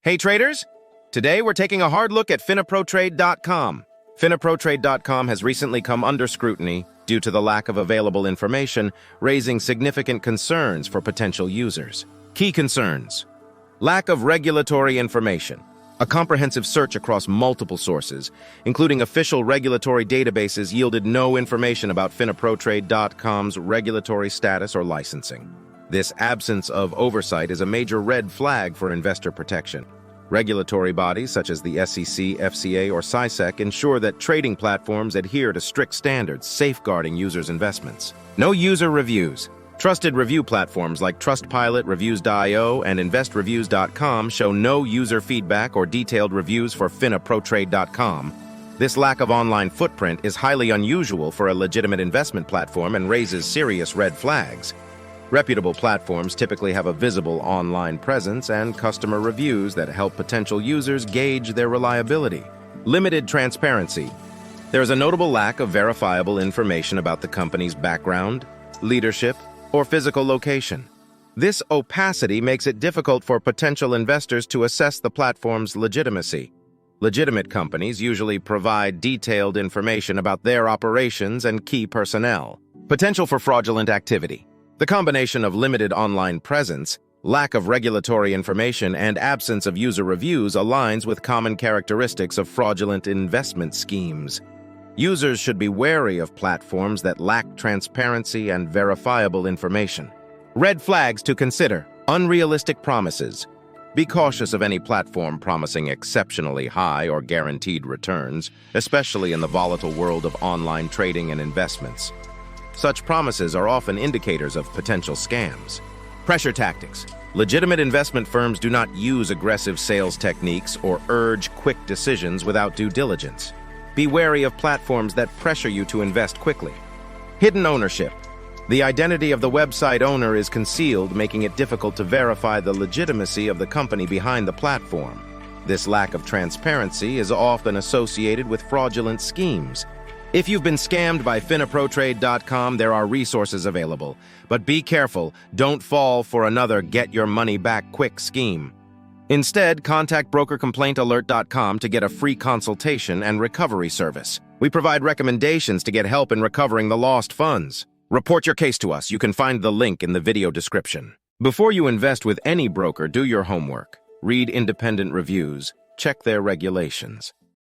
Hey traders! Today we're taking a hard look at FinaProTrade.com. FinaProTrade.com has recently come under scrutiny due to the lack of available information, raising significant concerns for potential users. Key concerns: lack of regulatory information. A comprehensive search across multiple sources, including official regulatory databases, yielded no information about FinaProTrade.com's regulatory status or licensing. This absence of oversight is a major red flag for investor protection. Regulatory bodies such as the SEC, FCA, or SISEC ensure that trading platforms adhere to strict standards safeguarding users' investments. No user reviews. Trusted review platforms like Trustpilot, Reviews.io, and InvestReviews.com show no user feedback or detailed reviews for FinaProTrade.com. This lack of online footprint is highly unusual for a legitimate investment platform and raises serious red flags. Reputable platforms typically have a visible online presence and customer reviews that help potential users gauge their reliability. Limited transparency. There is a notable lack of verifiable information about the company's background, leadership, or physical location. This opacity makes it difficult for potential investors to assess the platform's legitimacy. Legitimate companies usually provide detailed information about their operations and key personnel. Potential for fraudulent activity. The combination of limited online presence, lack of regulatory information, and absence of user reviews aligns with common characteristics of fraudulent investment schemes. Users should be wary of platforms that lack transparency and verifiable information. Red flags to consider: unrealistic promises. Be cautious of any platform promising exceptionally high or guaranteed returns, especially in the volatile world of online trading and investments. Such promises are often indicators of potential scams. Pressure tactics. Legitimate investment firms do not use aggressive sales techniques or urge quick decisions without due diligence. Be wary of platforms that pressure you to invest quickly. Hidden ownership. The identity of the website owner is concealed, making it difficult to verify the legitimacy of the company behind the platform. This lack of transparency is often associated with fraudulent schemes. If you've been scammed by FinaProTrade.com, there are resources available. But be careful, don't fall for another get-your-money-back-quick scheme. Instead, contact BrokerComplaintAlert.com to get a free consultation and recovery service. We provide recommendations to get help in recovering the lost funds. Report your case to us. You can find the link in the video description. Before you invest with any broker, do your homework. Read independent reviews. Check their regulations.